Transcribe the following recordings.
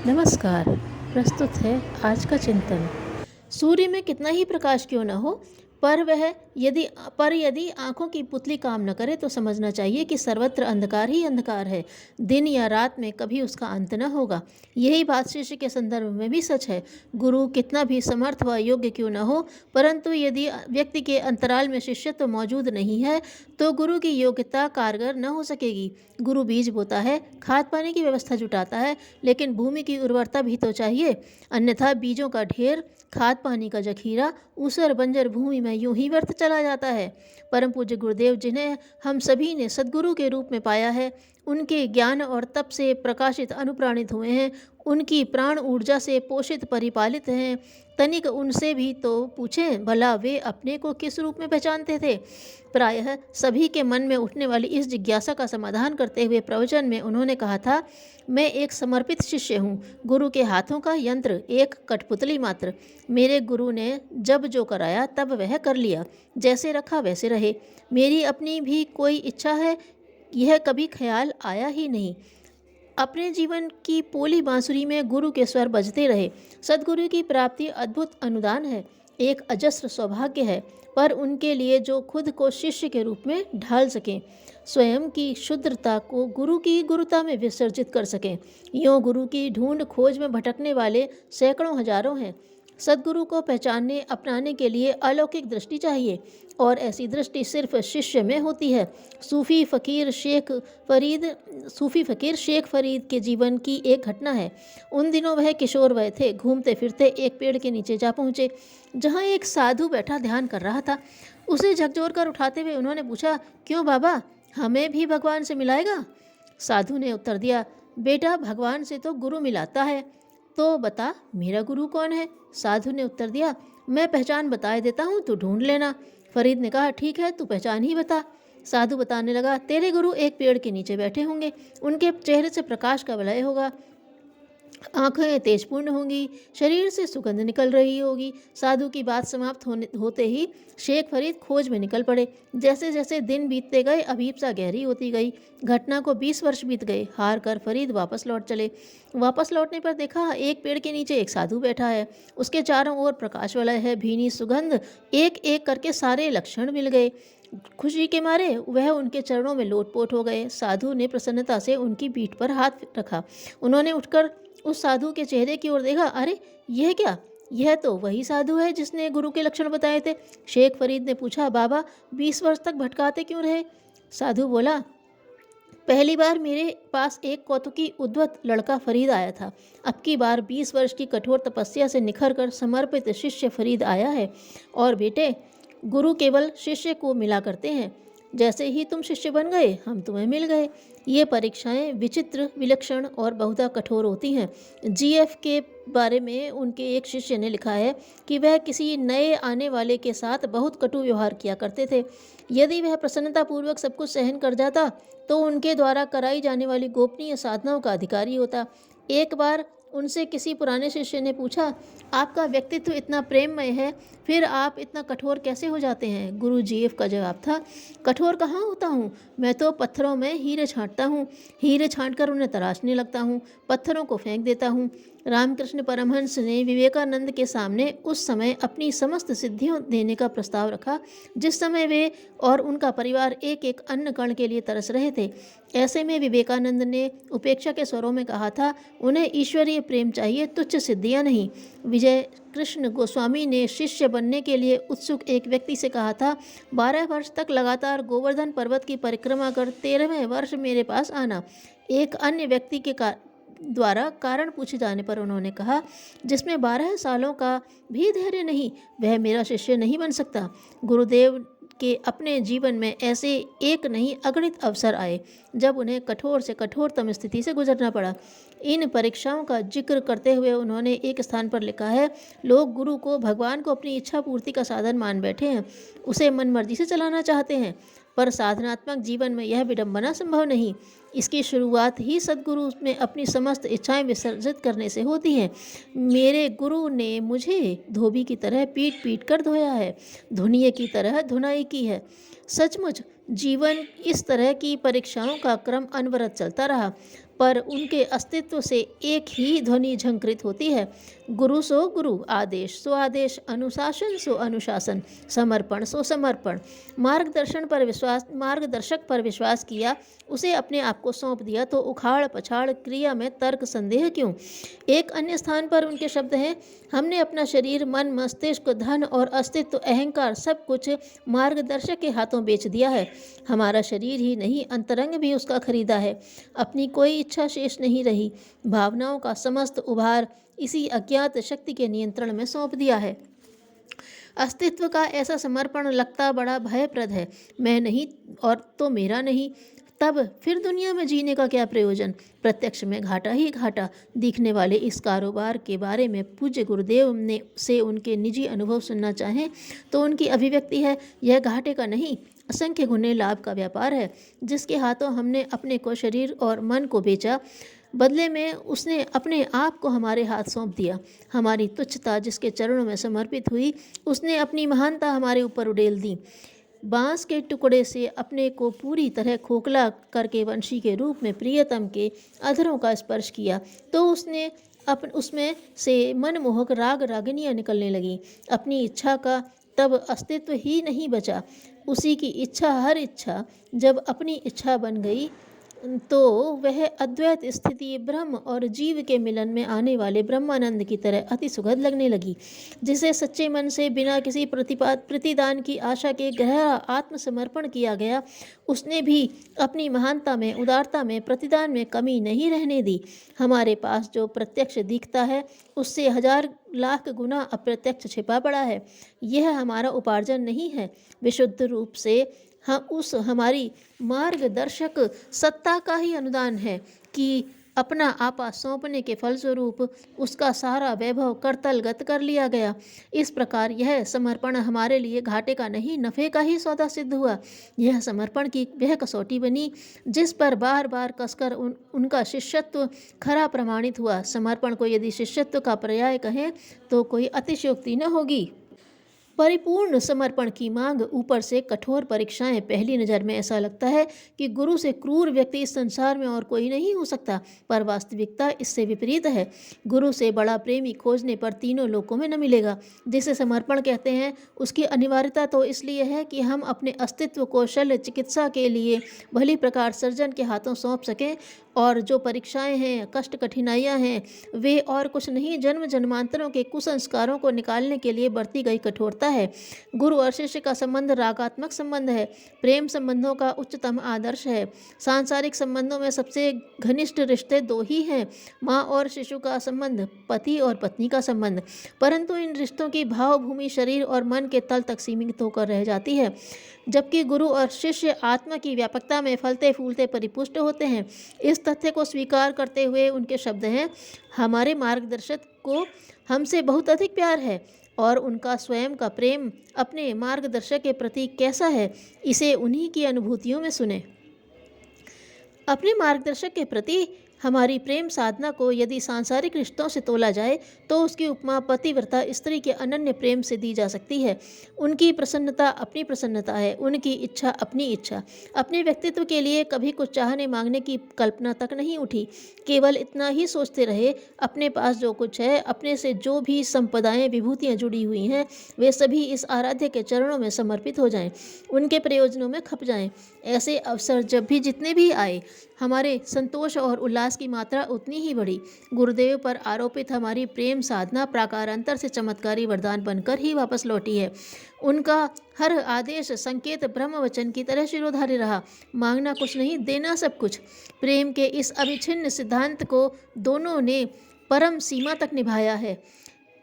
नमस्कार। प्रस्तुत है आज का चिंतन। सूर्य में कितना ही प्रकाश क्यों न हो, पर वह यदि पर यदि आंखों की पुतली काम न करे तो समझना चाहिए कि सर्वत्र अंधकार ही अंधकार है। दिन या रात में कभी उसका अंत न होगा। यही बात शिष्य के संदर्भ में भी सच है। गुरु कितना भी समर्थ व योग्य क्यों न हो, परंतु यदि व्यक्ति के अंतराल में शिष्यत्व मौजूद नहीं है तो गुरु की योग्यता कारगर न हो सकेगी। गुरु बीज बोता है, खाद पानी की व्यवस्था जुटाता है, लेकिन भूमि की उर्वरता भी तो चाहिए। अन्यथा बीजों का ढेर, खाद पानी का जखीरा ऊसर बंजर भूमि में यूं ही व्यर्थ चला जाता है। परम पूज्य गुरुदेव, जिन्हें हम सभी ने सद्गुरु के रूप में पाया है, उनके ज्ञान और तप से प्रकाशित अनुप्राणित हुए हैं, उनकी प्राण ऊर्जा से पोषित परिपालित हैं। तनिक उनसे भी तो पूछें भला वे अपने को किस रूप में पहचानते थे। प्रायः सभी के मन में उठने वाली इस जिज्ञासा का समाधान करते हुए प्रवचन में उन्होंने कहा था, मैं एक समर्पित शिष्य हूँ, गुरु के हाथों का यंत्र, एक कठपुतली मात्र। मेरे गुरु ने जब जो कराया तब वह कर लिया, जैसे रखा वैसे रहे। मेरी अपनी भी कोई इच्छा है, यह कभी ख्याल आया ही नहीं। अपने जीवन की पोली बांसुरी में गुरु के स्वर बजते रहे। सद्गुरु की प्राप्ति अद्भुत अनुदान है, एक अजस्र सौभाग्य है, पर उनके लिए जो खुद को शिष्य के रूप में ढाल सकें, स्वयं की शुद्धता को गुरु की गुरुता में विसर्जित कर सकें। यों गुरु की ढूंढ खोज में भटकने वाले सैकड़ों हजारों हैं। सद्गुरु को पहचानने अपनाने के लिए अलौकिक दृष्टि चाहिए, और ऐसी दृष्टि सिर्फ शिष्य में होती है। सूफी फ़कीर शेख फरीद के जीवन की एक घटना है। उन दिनों वह किशोर वय थे। घूमते फिरते एक पेड़ के नीचे जा पहुँचे, जहाँ एक साधु बैठा ध्यान कर रहा था। उसे झकझोर कर उठाते हुए उन्होंने पूछा, क्यों बाबा, हमें भी भगवान से मिलाएगा? साधु ने उत्तर दिया, बेटा, भगवान से तो गुरु मिलाता है, तो बता मेरा गुरु कौन है? साधु ने उत्तर दिया, मैं पहचान बताए देता हूँ, तू ढूंढ लेना। फरीद ने कहा, ठीक है, तू पहचान ही बता। साधु बताने लगा, तेरे गुरु एक पेड़ के नीचे बैठे होंगे, उनके चेहरे से प्रकाश का वलय होगा, आंखें तेजपूर्ण होंगी, शरीर से सुगंध निकल रही होगी। साधु की बात समाप्त होते ही शेख फरीद खोज में निकल पड़े। जैसे जैसे दिन बीतते गए अभीपसा गहरी होती गई। घटना को 20 वर्ष बीत गए। हार कर फरीद वापस लौट चले। वापस लौटने पर देखा, एक पेड़ के नीचे एक साधु बैठा है, उसके चारों ओर प्रकाश वलय है, भीनी सुगंध, एक एक करके सारे लक्षण मिल गए। खुशी के मारे वह उनके चरणों में लोटपोट हो गए। साधु ने प्रसन्नता से उनकी पीठ पर हाथ रखा। उन्होंने उठकर उस साधु के चेहरे की ओर देखा। अरे, यह क्या? यह तो वही साधु है जिसने गुरु के लक्षण बताए थे। शेख फरीद ने पूछा, बाबा, 20 वर्ष तक भटकाते क्यों रहे? साधु बोला, पहली बार मेरे पास एक कौतुकी उद्धत लड़का फरीद आया था। अब की बार 20 वर्ष की कठोर तपस्या से निखर कर समर्पित शिष्य फरीद आया है। और बेटे, गुरु केवल शिष्य को मिला करते हैं। जैसे ही तुम शिष्य बन गए, हम तुम्हें मिल गए। ये परीक्षाएं विचित्र, विलक्षण और बहुधा कठोर होती हैं। जीएफ के बारे में उनके एक शिष्य ने लिखा है कि वह किसी नए आने वाले के साथ बहुत कटु व्यवहार किया करते थे। यदि वह प्रसन्नतापूर्वक सब कुछ सहन कर जाता तो उनके द्वारा कराई जाने वाली गोपनीय साधनाओं का अधिकारी होता। एक बार उनसे किसी पुराने शिष्य ने पूछा, आपका व्यक्तित्व इतना प्रेममय है, फिर आप इतना कठोर कैसे हो जाते हैं? गुरु जीएफ का जवाब था, कठोर कहाँ होता हूँ, मैं तो पत्थरों में हीरे छांटता हूँ, हीरे छांटकर उन्हें तराशने लगता हूँ, पत्थरों को फेंक देता हूँ। रामकृष्ण परमहंस ने विवेकानंद के सामने उस समय अपनी समस्त सिद्धियों देने का प्रस्ताव रखा, जिस समय वे और उनका परिवार एक एक अन्न कण के लिए तरस रहे थे। ऐसे में विवेकानंद ने उपेक्षा के स्वरों में कहा था, उन्हें ईश्वरीय प्रेम चाहिए, तुच्छ सिद्धियां नहीं। विजय कृष्ण गोस्वामी ने शिष्य बनने के लिए उत्सुक एक व्यक्ति से कहा था, 12 वर्ष तक लगातार गोवर्धन पर्वत की परिक्रमा कर 13वें वर्ष मेरे पास आना। एक अन्य व्यक्ति के द्वारा कारण पूछे जाने पर उन्होंने कहा, जिसमें 12 सालों का भी धैर्य नहीं, वह मेरा शिष्य नहीं बन सकता। गुरुदेव के अपने जीवन में ऐसे एक नहीं अगणित अवसर आए जब उन्हें कठोर से कठोरतम स्थिति से गुजरना पड़ा। इन परीक्षाओं का जिक्र करते हुए उन्होंने एक स्थान पर लिखा है, लोग गुरु को, भगवान को अपनी इच्छा पूर्ति का साधन मान बैठे हैं, उसे मनमर्जी से चलाना चाहते हैं, पर साधनात्मक जीवन में यह विडंबना संभव नहीं। इसकी शुरुआत ही सद्गुरु में अपनी समस्त इच्छाएं विसर्जित करने से होती हैं। मेरे गुरु ने मुझे धोबी की तरह पीट पीट कर धोया है, धुनिये की तरह धुनाई की है। सचमुच जीवन इस तरह की परीक्षाओं का क्रम अनवरत चलता रहा। पर उनके अस्तित्व से एक ही ध्वनि झंकृत होती है, गुरु सो गुरु, आदेश सो आदेश, अनुशासन सो अनुशासन, समर्पण सो समर्पण। मार्गदर्शक पर विश्वास किया, उसे अपने आप को सौंप दिया, तो उखाड़ पछाड़ क्रिया में तर्क संदेह क्यों। एक अन्य स्थान पर उनके शब्द हैं, हमने अपना शरीर, मन, मस्तिष्क, धन और अस्तित्व, अहंकार सब कुछ मार्गदर्शक के हाथों बेच दिया है। हमारा शरीर ही नहीं, अंतरंग भी उसका खरीदा है। अपनी कोई इच्छा शेष नहीं रही, भावनाओं का समस्त उभार इसी अज्ञात शक्ति के नियंत्रण में सौंप दिया है। अस्तित्व का ऐसा समर्पण लगता बड़ा भयप्रद है। मैं नहीं और तो मेरा नहीं, तब फिर दुनिया में जीने का क्या प्रयोजन। प्रत्यक्ष में घाटा ही घाटा। दिखने वाले इस कारोबार के बारे में पूज्य गुरुदेव ने से उनके निजी अनुभव सुनना चाहें तो उनकी अभिव्यक्ति है, यह घाटे का नहीं, असंख्य गुने लाभ का व्यापार है। जिसके हाथों हमने अपने को, शरीर और मन को बेचा, बदले में उसने अपने आप को हमारे हाथ सौंप दिया। हमारी तुच्छता जिसके चरणों में समर्पित हुई, उसने अपनी महानता हमारे ऊपर उड़ेल दी। बांस के टुकड़े से अपने को पूरी तरह खोखला करके वंशी के रूप में प्रियतम के अधरों का स्पर्श किया, तो उसमें से मनमोहक राग रागिनियाँ निकलने लगीं। अपनी इच्छा का तब अस्तित्व ही नहीं बचा। उसी की इच्छा, हर इच्छा जब अपनी इच्छा बन गई, तो वह अद्वैत स्थिति ब्रह्म और जीव के मिलन में आने वाले ब्रह्मानंद की तरह अति सुखद लगने लगी, जिसे सच्चे मन से बिना किसी प्रतिदान की आशा के गहरा आत्मसमर्पण किया गया, उसने भी अपनी महानता में, उदारता में, प्रतिदान में कमी नहीं रहने दी। हमारे पास जो प्रत्यक्ष दिखता है, उससे 1000 लाख गुना अप्रत्यक्ष छिपा पड़ा है। यह हमारा उपार्जन नहीं है, विशुद्ध रूप से हमारी मार्गदर्शक सत्ता का ही अनुदान है कि अपना आपा सौंपने के फलस्वरूप उसका सारा वैभव करतलगत कर लिया गया। इस प्रकार यह समर्पण हमारे लिए घाटे का नहीं, नफ़े का ही सौदा सिद्ध हुआ। यह समर्पण की वह कसौटी बनी जिस पर बार बार कसकर उनका शिष्यत्व खरा प्रमाणित हुआ। समर्पण को यदि शिष्यत्व का पर्याय कहें तो कोई अतिशयोक्ति न होगी। परिपूर्ण समर्पण की मांग, ऊपर से कठोर परीक्षाएं। पहली नज़र में ऐसा लगता है कि गुरु से क्रूर व्यक्ति इस संसार में और कोई नहीं हो सकता, पर वास्तविकता इससे विपरीत है। गुरु से बड़ा प्रेमी खोजने पर तीनों लोकों में न मिलेगा। जिसे समर्पण कहते हैं, उसकी अनिवार्यता तो इसलिए है कि हम अपने अस्तित्व को शल्य चिकित्सा के लिए भली प्रकार सर्जन के हाथों सौंप सकें, और जो परीक्षाएं हैं, कष्ट कठिनाइयां हैं, वे और कुछ नहीं, जन्म जन्मांतरों के कुसंस्कारों को निकालने के लिए बरती गई कठोरता है। गुरु और शिष्य का संबंध रागात्मक संबंध है, प्रेम संबंधों का उच्चतम आदर्श है। सांसारिक संबंधों में सबसे घनिष्ठ रिश्ते 2 ही हैं, माँ और शिशु का संबंध, पति और पत्नी का संबंध। परंतु इन रिश्तों की भावभूमि शरीर और मन के तल तक सीमित होकर रह जाती है, जबकि गुरु और शिष्य आत्मा की व्यापकता में फलते फूलते परिपुष्ट होते हैं। इस तथ्य को स्वीकार करते हुए उनके शब्द हैं, हमारे मार्गदर्शक को हमसे बहुत अधिक प्यार है, और उनका स्वयं का प्रेम अपने मार्गदर्शक के प्रति कैसा है, इसे उन्हीं की अनुभूतियों में सुने। अपने मार्गदर्शक के प्रति हमारी प्रेम साधना को यदि सांसारिक रिश्तों से तोला जाए तो उसकी उपमा पतिव्रता स्त्री के अनन्य प्रेम से दी जा सकती है। उनकी प्रसन्नता अपनी प्रसन्नता है, उनकी इच्छा अपनी इच्छा। अपने व्यक्तित्व के लिए कभी कुछ चाहने मांगने की कल्पना तक नहीं उठी, केवल इतना ही सोचते रहे, अपने पास जो कुछ है, अपने से जो भी संपदाएं विभूतियाँ जुड़ी हुई हैं, वे सभी इस आराध्य के चरणों में समर्पित हो जाएं, उनके प्रयोजनों में खप जाएं। ऐसे अवसर जब भी जितने भी आए, हमारे संतोष और उल्लास की मात्रा उतनी ही बढ़ी। गुरुदेव पर आरोपित हमारी प्रेम साधना प्राकारांतर से चमत्कारी वरदान बनकर ही वापस लौटी है। उनका हर आदेश संकेत ब्रह्मवचन की तरह शिरोधार्य रहा। मांगना कुछ नहीं, देना सब कुछ। प्रेम के इस अविच्छिन्न सिद्धांत को दोनों ने परम सीमा तक निभाया है।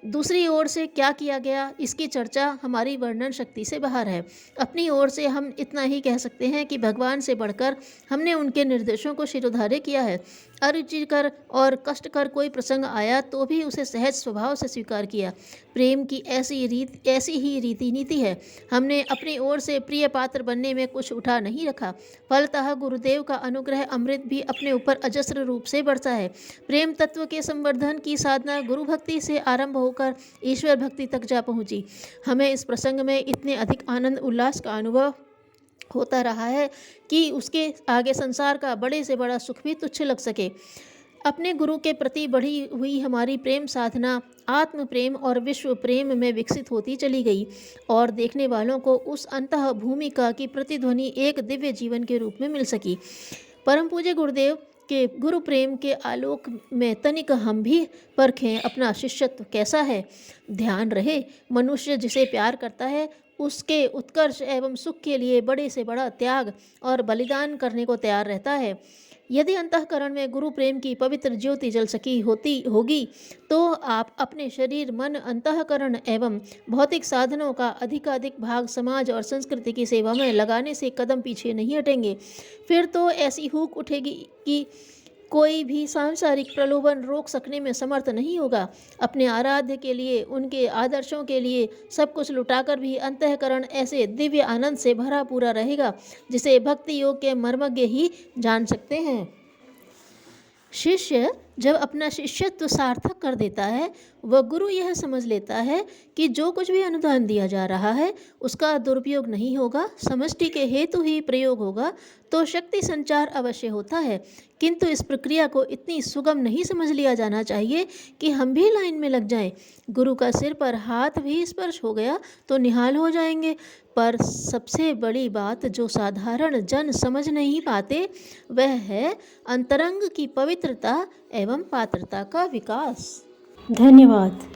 दूसरी ओर से क्या किया गया, इसकी चर्चा हमारी वर्णन शक्ति से बाहर है। अपनी ओर से हम इतना ही कह सकते हैं कि भगवान से बढ़कर हमने उनके निर्देशों को शिरोधार्य किया है। अरुचिकर और कष्टकर कोई प्रसंग आया तो भी उसे सहज स्वभाव से स्वीकार किया। प्रेम की ऐसी ही रीति नीति है। हमने अपनी ओर से प्रिय पात्र बनने में कुछ उठा नहीं रखा। फलतः गुरुदेव का अनुग्रह अमृत भी अपने ऊपर अजस्र रूप से बरसा है। प्रेम तत्व के संवर्धन की साधना गुरु भक्ति से आरंभ होकर ईश्वर भक्ति तक जा पहुंची। हमें इस प्रसंग में इतने अधिक आनंद उल्लास का अनुभव होता रहा है कि उसके आगे संसार का बड़े से बड़ा सुख भी तुच्छ लग सके। अपने गुरु के प्रति बढ़ी हुई हमारी प्रेम साधना आत्म प्रेम और विश्व प्रेम में विकसित होती चली गई और देखने वालों को उस अंतः भूमिका की प्रतिध्वनि एक दिव्य जीवन के रूप में मिल सकी। परम पूज्य गुरुदेव के गुरु प्रेम के आलोक में तनिक हम भी परखें अपना शिष्यत्व कैसा है। ध्यान रहे, मनुष्य जिसे प्यार करता है उसके उत्कर्ष एवं सुख के लिए बड़े से बड़ा त्याग और बलिदान करने को तैयार रहता है। यदि अंतःकरण में गुरु प्रेम की पवित्र ज्योति जल सकी होगी तो आप अपने शरीर, मन, अंतःकरण एवं भौतिक साधनों का अधिकाधिक भाग समाज और संस्कृति की सेवा में लगाने से कदम पीछे नहीं हटेंगे। फिर तो ऐसी हूक उठेगी कि कोई भी सांसारिक प्रलोभन रोक सकने में समर्थ नहीं होगा। अपने आराध्य के लिए, उनके आदर्शों के लिए सब कुछ लुटाकर भी अंतःकरण ऐसे दिव्य आनंद से भरा पूरा रहेगा जिसे भक्ति योग के मर्मज्ञ ही जान सकते हैं। शिष्य जब अपना शिष्यत्व सार्थक कर देता है वह गुरु यह समझ लेता है कि जो कुछ भी अनुदान दिया जा रहा है उसका दुरुपयोग नहीं होगा, समष्टि के हेतु ही प्रयोग होगा, तो शक्ति संचार अवश्य होता है। किंतु इस प्रक्रिया को इतनी सुगम नहीं समझ लिया जाना चाहिए कि हम भी लाइन में लग जाएं। गुरु का सिर पर हाथ भी स्पर्श हो गया तो निहाल हो जाएंगे। पर सबसे बड़ी बात जो साधारण जन समझ नहीं पाते वह है अंतरंग की पवित्रता एवं पात्रता का विकास। धन्यवाद।